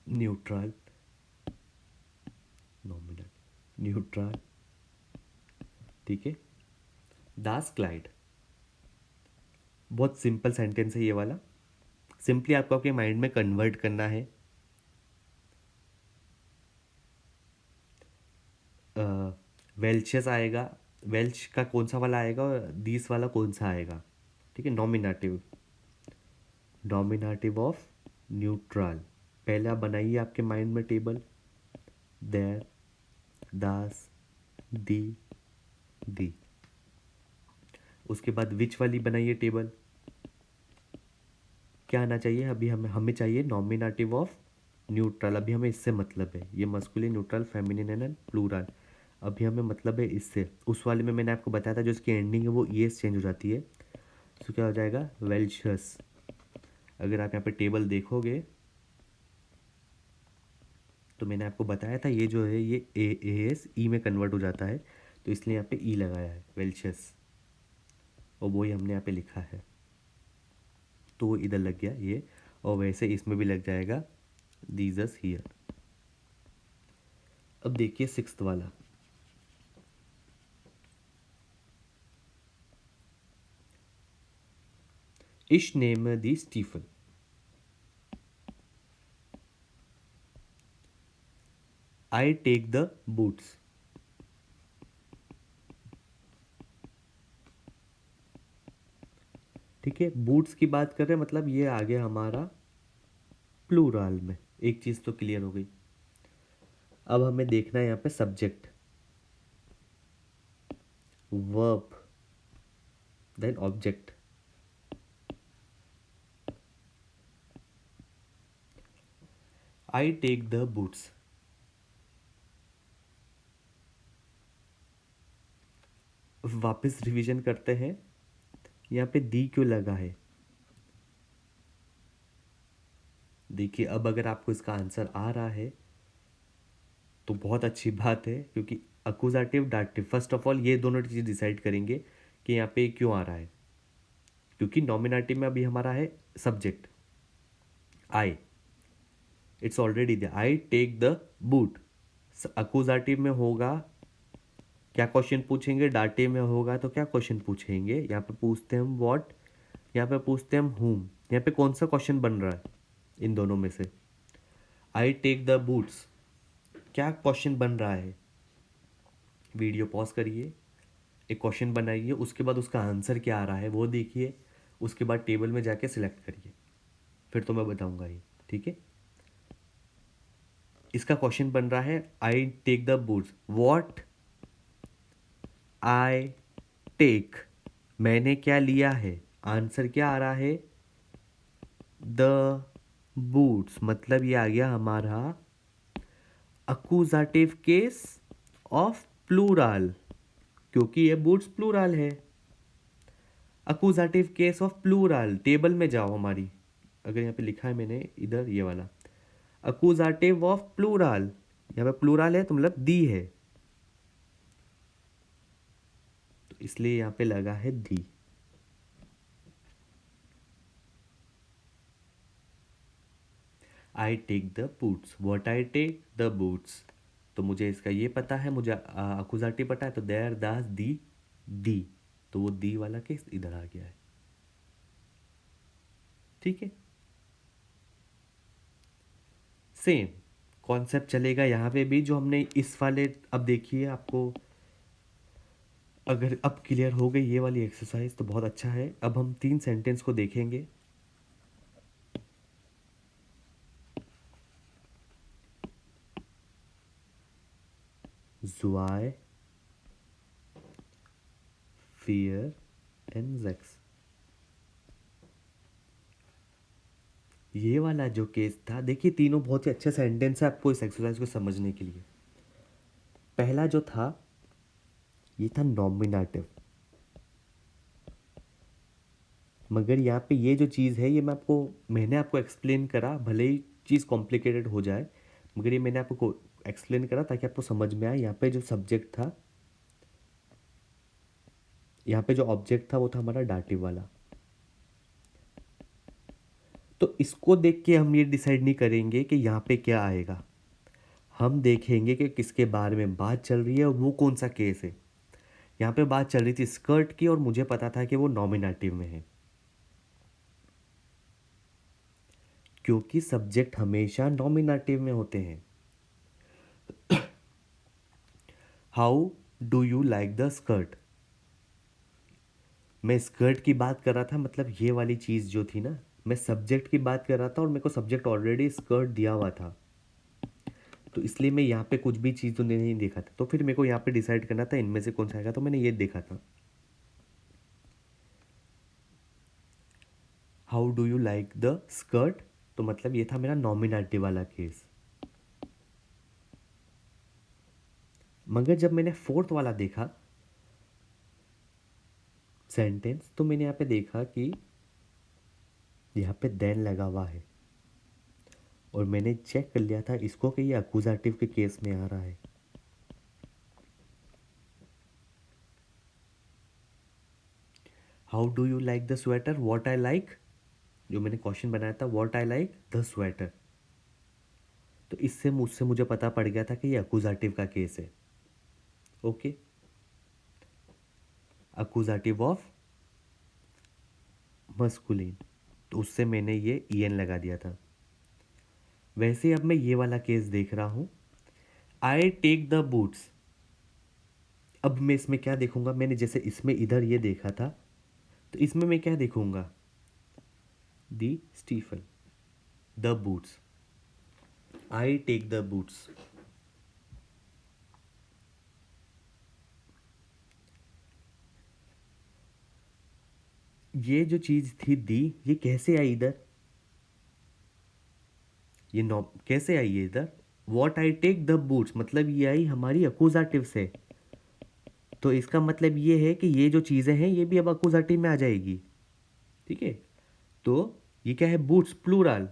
न्यूट्रल, नॉमिनेटिव न्यूट्रल, ठीक है। दास क्लाइड, बहुत सिंपल सेंटेंस है ये वाला, सिंपली आपको आपके माइंड में कन्वर्ट करना है, वेल्चेस आएगा, वेल्च का कौन सा वाला आएगा और दीस वाला कौन सा आएगा, ठीक है, नॉमिनेटिव, नॉमिनेटिव ऑफ न्यूट्रल, पहले आप बनाइए आपके माइंड में टेबल, देयर, दास, दी, दी, उसके बाद विच वाली बनाइए टेबल। क्या आना चाहिए? अभी हमें चाहिए नॉमिनेटिव ऑफ न्यूट्रल। अभी हमें इससे मतलब है, ये masculine, neutral, feminine and plural. अभी हमें मतलब है इससे। उस वाले में मैंने आपको बताया था जो इसकी एंडिंग है वो ईएस चेंज हो जाती है, तो क्या हो जाएगा? वेल्शियस। अगर आप यहाँ पे टेबल देखोगे तो मैंने आपको बताया था ये जो है ये ए एस ई में कन्वर्ट हो जाता है, तो इसलिए यहाँ पे ई लगाया है, वेल्शियस, और वही हमने यहाँ पे लिखा है, तो वो इधर लग गया ये। और वैसे इसमें भी लग जाएगा दीजस हियर। अब देखिए सिक्स्थ वाला। इश नेम दी स्टीफन। I take the boots. ठीक है, बूट्स की बात कर रहे हैं, मतलब ये आ गया हमारा प्लूरल में। एक चीज़ तो क्लियर हो गई। अब हमें देखना है यहाँ पे subject, verb, then object. I take the boots. वापस रिवीजन करते हैं, यहाँ पे दी क्यों लगा है? देखिए अब अगर आपको इसका आंसर आ रहा है तो बहुत अच्छी बात है, क्योंकि अकुजाटिव डाटिव, फर्स्ट ऑफ ऑल ये दोनों चीज़ डिसाइड करेंगे कि यहाँ पे क्यों आ रहा है। क्योंकि नॉमिनेटिव में अभी हमारा है subject I, it's already the I take the boot. Accusative में होगा क्या क्वेश्चन पूछेंगे, डाटिव में होगा तो क्या क्वेश्चन पूछेंगे? यहाँ पे पूछते हैं हम व्हाट, यहाँ पे पूछते हैं हम whom। यहाँ पे कौन सा क्वेश्चन बन रहा है इन दोनों में से? आई टेक द बूट्स, क्या क्वेश्चन बन रहा है? वीडियो पॉज करिए, एक क्वेश्चन बनाइए, उसके बाद उसका आंसर क्या आ रहा है वो देखिए, उसके बाद टेबल में जाके सिलेक्ट करिए, फिर तो मैं बताऊंगा ये। ठीक है, इसका क्वेश्चन बन रहा है I take the boots, what I take, मैंने क्या लिया है। आंसर क्या आ रहा है? द बूट्स, मतलब ये आ गया हमारा अकुजाटिव केस ऑफ प्लूरल, क्योंकि ये बूट्स प्लूरल है। अकुजाटिव केस ऑफ प्लूरल, टेबल में जाओ हमारी, अगर यहाँ पे लिखा है मैंने इधर ये वाला, अकुजाटिव ऑफ प्लूरल, यहाँ पे प्लूरल है तो मतलब दी है, तो इसलिए यहाँ पे लगा है दी। I take the boots, what I take the boots, तो मुझे इसका ये पता है, मुझे अकुजाटिव पता है, तो देयर दास दी, तो वो दी वाला केस इधर आ गया है। ठीक है, सेम कॉन्सेप्ट चलेगा यहाँ पे भी जो हमने इस वाले। अब देखिए आपको अगर अब क्लियर हो गई ये वाली एक्सरसाइज तो बहुत अच्छा है। अब हम 3 सेंटेंस को देखेंगे। जुआई, फियर एंड जेक्स, ये वाला जो केस था, देखिए तीनों बहुत ही अच्छे सेंटेंस है आपको इस एक्सरसाइज को समझने के लिए। पहला जो था ये था नॉमिनेटिव, मगर यहाँ पे ये जो चीज़ है ये मैंने आपको एक्सप्लेन करा, भले ही चीज़ कॉम्प्लिकेटेड हो जाए, मगर ये मैंने आपको एक्सप्लेन करा ताकि आपको समझ में आए। यहाँ पे जो सब्जेक्ट था, यहाँ पे जो ऑब्जेक्ट था वो था हमारा डाटिव वाला। तो इसको देख के हम ये डिसाइड नहीं करेंगे कि यहाँ पे क्या आएगा, हम देखेंगे कि किसके बारे में बात चल रही है और वो कौन सा केस है। यहाँ पे बात चल रही थी स्कर्ट की और मुझे पता था कि वो नॉमिनेटिव में है, क्योंकि सब्जेक्ट हमेशा नॉमिनेटिव में होते हैं। How do you like the skirt, मैं स्कर्ट की बात कर रहा था, मतलब ये वाली चीज़ जो थी ना, मैं सब्जेक्ट की बात कर रहा था और मेरे को सब्जेक्ट ऑलरेडी स्कर्ट दिया हुआ था, तो इसलिए मैं यहाँ पे कुछ भी चीज़ तो नहीं देखा था, तो फिर मेरे को यहाँ पे डिसाइड करना था इनमें से कौन सा आएगा, तो मैंने ये देखा था। How do you like the skirt, तो मतलब ये था मेरा नॉमिनेटिव वाला केस। मगर जब मैंने फोर्थ वाला देखा सेंटेंस, तो मैंने यहाँ पे देखा कि यहाँ पे देन लगा हुआ है, और मैंने चेक कर लिया था इसको कि ये अक्यूजेटिव के केस में आ रहा है। How do you like the sweater, what I like, जो मैंने क्वेश्चन बनाया था, what I like the sweater, तो इससे मुझसे मुझे पता पड़ गया था कि ये अक्यूजेटिव का केस है। ओके, अक्यूजेटिव ऑफ मस्कुलिन, तो उससे मैंने ये ईएन लगा दिया था। वैसे अब मैं ये वाला केस देख रहा हूँ, आई टेक द बूट्स। अब मैं इसमें क्या देखूंगा, मैंने जैसे इसमें इधर ये देखा था, तो इसमें मैं क्या देखूंगा, दी स्टीफल, the boots, I take the boots. ये जो चीज थी दी, ये कैसे आई इधर, ये नॉ कैसे आई है इधर, what I take the boots, मतलब ये आई हमारी अक्यूजेटिव से, तो इसका मतलब ये है कि ये जो चीज़ें हैं ये भी अब अक्यूजेटिव में आ जाएगी। ठीक है, तो ये क्या है, बूट्स प्लूरल,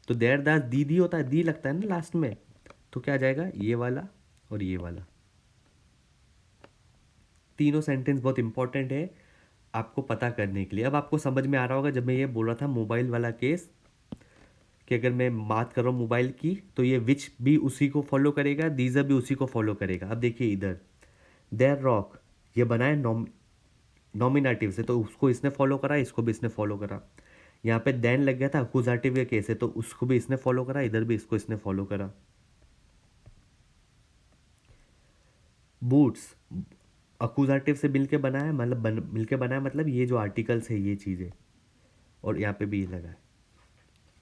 तो देर दास दी दी होता है, दी लगता है ना लास्ट में, तो क्या आ जाएगा, ये वाला और ये वाला। तीनों सेंटेंस बहुत इंपॉर्टेंट है आपको पता करने के लिए। अब आपको समझ में आ रहा होगा जब मैं ये बोल रहा था मोबाइल वाला केस, कि अगर मैं बात कर रहा हूँ मोबाइल की, तो ये विच भी उसी को फॉलो करेगा, दीजर भी उसी को फॉलो करेगा। अब देखिए इधर देर रॉक, ये बना है नॉमिनेटिव से, तो उसको इसने फॉलो करा, इसको भी इसने फॉलो करा। यहाँ पे देन लग गया था, अक्यूजेटिव का केस है, तो उसको भी इसने फॉलो करा, इधर भी इसको इसने फॉलो करा। बूट्स अक्यूजेटिव से मिलके बना है, मतलब मिलके बना है, मतलब ये जो आर्टिकल्स है ये चीज़ है, और यहाँ पे भी ये लगा है।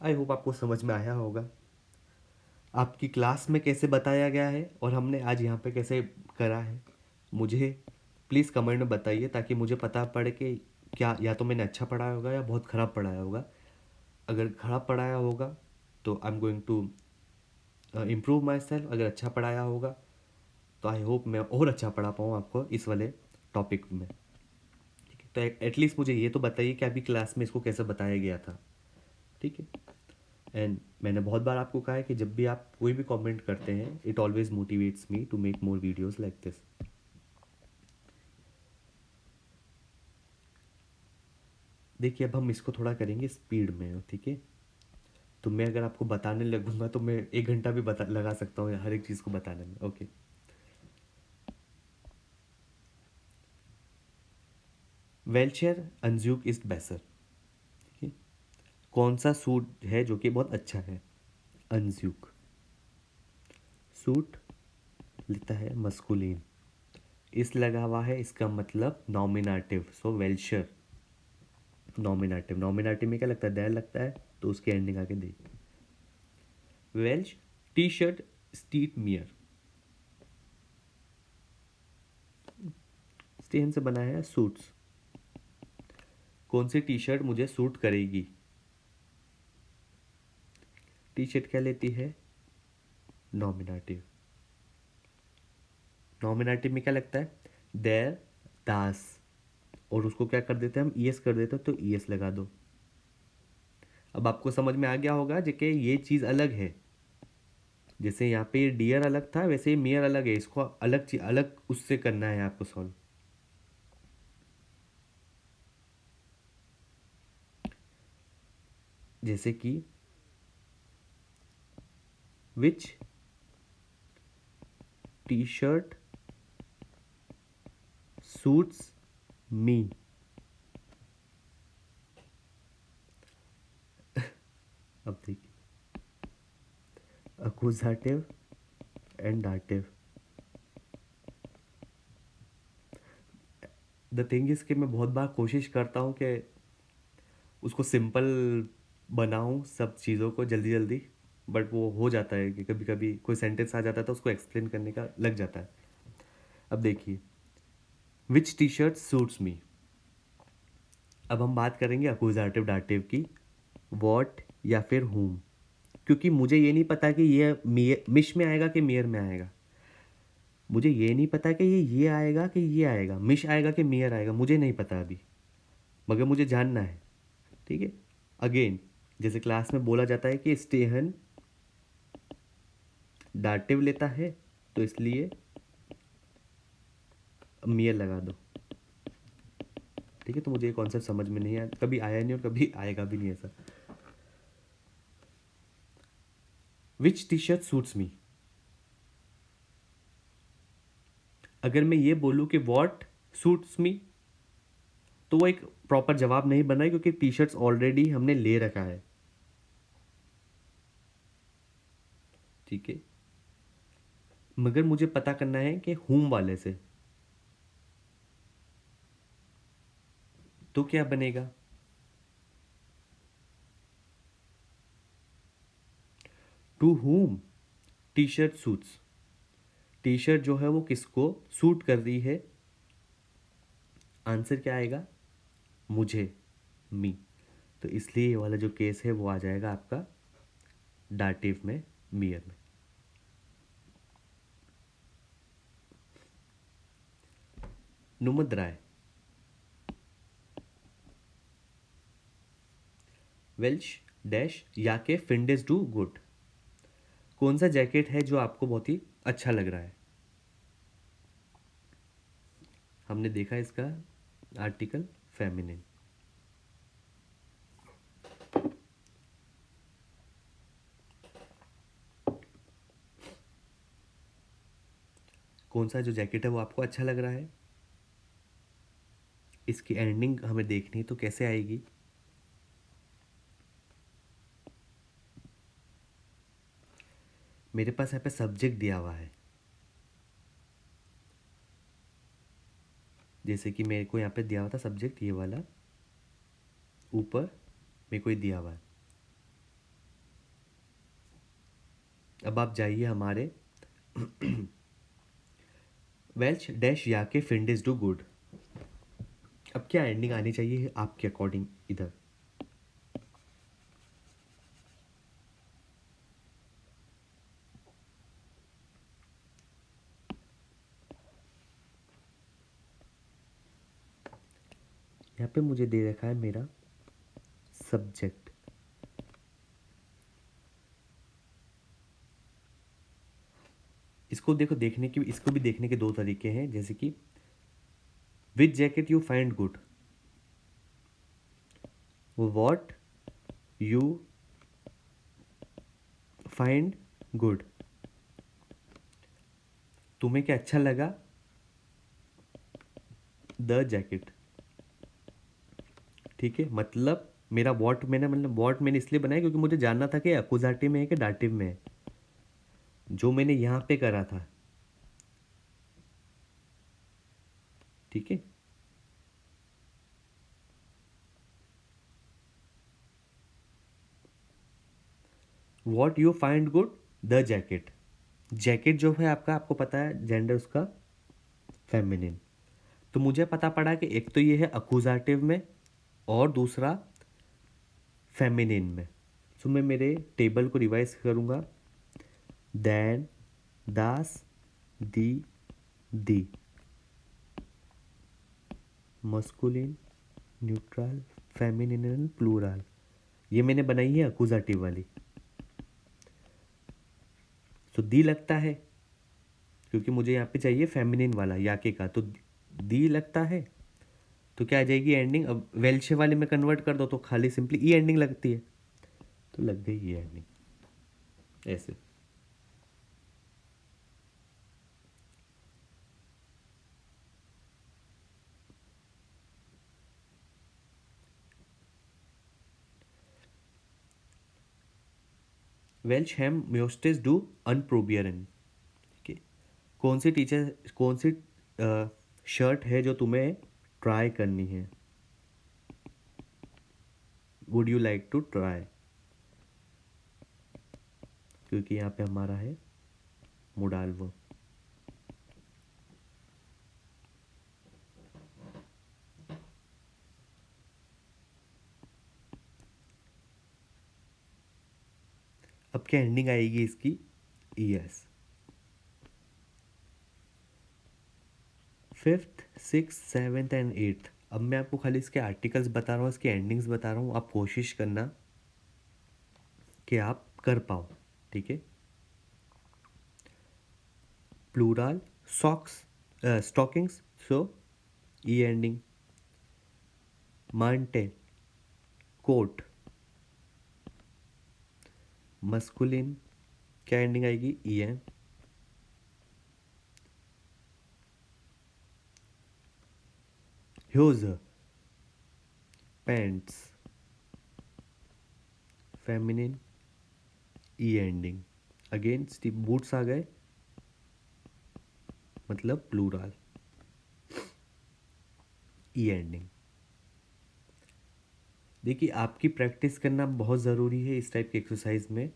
आई होप आपको समझ में आया होगा, आपकी क्लास में कैसे बताया गया है और हमने आज यहाँ पे कैसे करा है। मुझे प्लीज़ कमेंट में बताइए, ताकि मुझे पता पड़े कि क्या या तो मैंने अच्छा पढ़ाया होगा या बहुत ख़राब पढ़ाया होगा। अगर ख़राब पढ़ाया होगा तो I am going to improve myself, अगर अच्छा पढ़ाया होगा तो आई होप मैं और अच्छा पढ़ा पाऊँ आपको इस वाले टॉपिक में। ठीक है, तो एटलीस्ट मुझे ये तो बताइए कि अभी क्लास में इसको कैसे बताया गया था। ठीक है, एंड मैंने बहुत बार आपको कहा है कि जब भी आप कोई भी कमेंट करते हैं, it always motivates me to make more videos like this. देखिए अब हम इसको थोड़ा करेंगे स्पीड में, ठीक है। तो मैं अगर आपको बताने लगूंगा तो मैं 1 घंटा भी लगा सकता हूँ हर एक चीज़ को बताने में। ओके, वेल्चर अंजुक इज बेसर, ठीक है। कौन सा सूट है जो कि बहुत अच्छा है, अंजुक। सूट लेता है मस्कुलिन, इस लगा हुआ है, इसका मतलब नॉमिनेटिव, सो वेल्चर नॉमिनेटिव। नॉमिनेटिव में क्या लगता है, दैर लगता है, तो उसकी एंडिंग आके दे। वेल्च टी शर्ट स्टीट मियर, स्टेन से बना है सूट्स, कौन सी टी शर्ट मुझे सूट करेगी। टी शर्ट क्या लेती है, नॉमिनेटिव। नॉमिनेटिव में क्या लगता है, देर दास, और उसको क्या कर देते हैं हम, ईएस कर देते हैं, तो ईएस लगा दो। अब आपको समझ में आ गया होगा कि ये चीज़ अलग है, जैसे यहाँ पे ये डियर अलग था, वैसे ही मियर अलग है, इसको अलग चीज अलग उससे करना है आपको सॉल्व। जैसे कि विच टी शर्ट सूट्स मी, अब देखिए accusative and dative. The thing is कि मैं बहुत बार कोशिश करता हूँ कि उसको सिंपल बनाऊँ सब चीज़ों को जल्दी जल्दी, बट वो हो जाता है कि कभी कभी कोई सेंटेंस आ जाता है तो उसको एक्सप्लेन करने का लग जाता है। अब देखिए, विच टी शर्ट सूट्स मी, अब हम बात करेंगे अक्यूजेटिव डाटिव की। वॉट या फिर whom, क्योंकि मुझे ये नहीं पता कि ये मिश में आएगा कि मियर में आएगा। मुझे ये नहीं पता कि ये आएगा कि ये आएगा, मिश आएगा कि मियर आएगा, मुझे नहीं पता अभी, मगर मुझे जानना है। ठीक है। अगेन, जैसे क्लास में बोला जाता है कि स्टेहन डाटिव लेता है, तो इसलिए मियर लगा दो। ठीक है। तो मुझे ये कॉन्सेप्ट समझ में नहीं आया, कभी आया नहीं और कभी आएगा भी नहीं ऐसा। विच टी शर्ट सूट्स मी। अगर मैं ये बोलूँ कि वॉट सूट्स मी, तो वो एक प्रॉपर जवाब नहीं बना है, क्योंकि टी शर्ट्स ऑलरेडी हमने ले रखा है। ठीक है। मगर मुझे पता करना है कि हुम वाले से, तो क्या बनेगा? To whom T shirt suits. T shirt जो है वो किसको सूट कर रही है? आंसर क्या आएगा? मुझे, मी। तो इसलिए ये वाला जो केस है वो आ जाएगा आपका डाटिव में, मियर में। नुमद्राय। वेल्श डैश या के फिंडेस डू गुड। कौन सा जैकेट है जो आपको बहुत ही अच्छा लग रहा है? हमने देखा इसका आर्टिकल फेमिनिन। कौन सा जो जैकेट है वो आपको अच्छा लग रहा है? इसकी एंडिंग हमें देखनी है, तो कैसे आएगी? मेरे पास यहाँ पे सब्जेक्ट दिया हुआ है, जैसे कि मेरे को यहाँ पे दिया हुआ था सब्जेक्ट ये वाला, ऊपर मेरे को ये दिया हुआ है। अब आप जाइए हमारे वेल्च डैश या के फिंडेस डू गुड। अब क्या एंडिंग आनी चाहिए आपके अकॉर्डिंग इधर? यहाँ पे मुझे दे रखा है मेरा सब्जेक्ट। इसको देखो, इसको भी देखने के दो तरीके हैं, जैसे कि which jacket you find good, what you find good. तुम्हें क्या अच्छा लगा? The jacket. ठीक है। मतलब मेरा वॉट मैंने इसलिए बनाया क्योंकि मुझे जानना था कि अकुजाटिव में है कि डाटिव में है, जो मैंने यहाँ पे करा था। ठीक है। What you find good the jacket. Jacket जो है आपका, आपको पता है जेंडर उसका फेमिनिन। तो मुझे पता पड़ा कि एक तो ये है अकुजाटिव में और दूसरा फेमिनिन में। सो मैं मेरे टेबल को रिवाइज करूँगा। दैन, दास, दी, मस्कुलिन, न्यूट्रल, फेमिनिन, प्लूरल। ये मैंने बनाई है अकुजाटिव वाली। सो दी लगता है, क्योंकि मुझे यहाँ पे चाहिए फेमिनिन वाला याके का, तो दी लगता है। तो क्या आ जाएगी एंडिंग? अब वेल्शे वाले में कन्वर्ट कर दो तो खाली सिंपली ई एंडिंग लगती है, तो लग गई ये एंडिंग ऐसे। वेल्च हैम म्योस्टेस डू अनप्रोबियरन। ठीक है। कौन सी शर्ट है जो तुम्हें ट्राई करनी है? Would you like to try, क्योंकि यहाँ पे हमारा है मोडाल वर्ब। अब क्या एंडिंग आएगी इसकी? ES। Fifth, six, seventh and eighth, अब मैं आपको खाली इसके आर्टिकल्स बता रहा हूँ, इसके एंडिंग्स बता रहा हूँ, आप कोशिश करना कि आप कर पाओ। ठीक है। प्लूरल, सॉक्स, स्टॉकिंग्स, सो ई एंडिंग। मांटे, कोट, मस्कुलिन, क्या एंडिंग आएगी? EN। ह्यूज, पैंट्स, फेमिनिन, ई एंडिंग। अगेन स्टीप बूट्स आ गए, मतलब प्लूरल, ई एंडिंग। देखिए आपकी प्रैक्टिस करना बहुत ज़रूरी है इस टाइप की एक्सरसाइज में।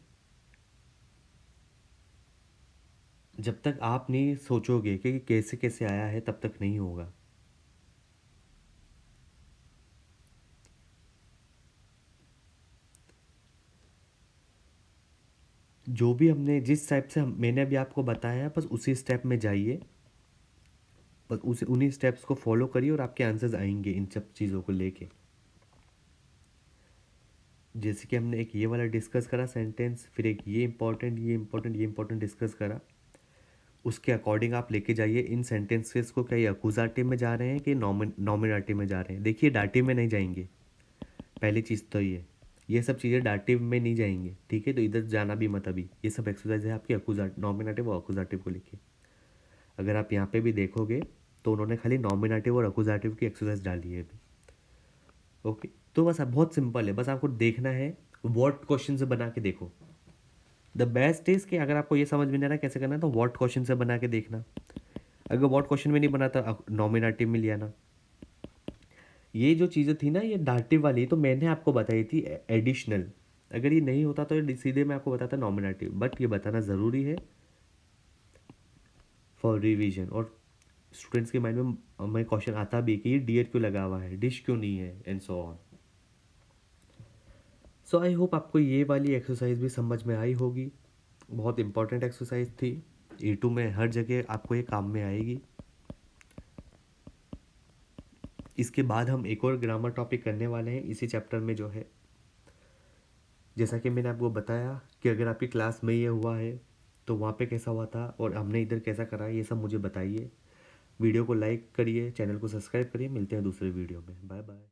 जब तक आप नहीं सोचोगे कि कैसे कैसे आया है तब तक नहीं होगा। जो भी हमने जिस टाइप से मैंने अभी आपको बताया बस उसी स्टेप में जाइए, बस उसी उन्हीं स्टेप्स को फॉलो करिए और आपके आंसर्स आएंगे इन सब चीज़ों को लेके। जैसे कि हमने एक ये वाला डिस्कस करा सेंटेंस, फिर एक ये इंपॉर्टेंट ये इंपॉर्टेंट ये इंपॉर्टेंट डिस्कस करा, उसके अकॉर्डिंग आप लेके जाइए इन सेंटेंसेस को। क्या ये अकुजाटिव में जा रहे हैं कि नॉमिनेटिव में जा रहे हैं? देखिए डाटिव में नहीं जाएंगे, पहली चीज़ तो ये सब चीज़ें डाटिव में नहीं जाएंगे। ठीक है, तो इधर जाना भी मत अभी। ये सब एक्सरसाइज है आपकी अकुजाट नॉमिनेटिव और अकुजाटिव को लेके। अगर आप यहाँ पे भी देखोगे तो उन्होंने खाली नॉमिनेटिव और अकुजाटिव की एक्सरसाइज डाली है अभी। ओके, तो बस आप बहुत सिंपल है, बस आपको देखना है व्हाट क्वेश्चन से बना के देखो। द बेस्ट इज कि अगर आपको ये समझ में नहीं आ रहा कैसे करना है तो व्हाट क्वेश्चन से बना के देखना। अगर व्हाट क्वेश्चन में नहीं बना तो नॉमिनेटिव में लिया ना। ये जो चीज़ें थी ना ये डाटिव वाली, तो मैंने आपको बताई थी एडिशनल। अगर ये नहीं होता तो ये सीधे मैं आपको बताता नॉमिनेटिव, बट ये बताना ज़रूरी है फॉर रिवीजन। और स्टूडेंट्स के माइंड में क्वेश्चन आता भी कि ये डियर क्यों लगा हुआ है, डिश क्यों नहीं है, and so on. So I hope आपको ये वाली एक्सरसाइज भी समझ में आई होगी। बहुत इंपॉर्टेंट एक्सरसाइज थी, A2 में हर जगह आपको ये काम में आएगी। इसके बाद हम एक और ग्रामर टॉपिक करने वाले हैं इसी चैप्टर में जो है। जैसा कि मैंने आपको बताया कि अगर आपकी क्लास में ये हुआ है तो वहाँ पे कैसा हुआ था और हमने इधर कैसा करा, ये सब मुझे बताइए। वीडियो को लाइक करिए, चैनल को सब्सक्राइब करिए। मिलते हैं दूसरे वीडियो में। Bye bye.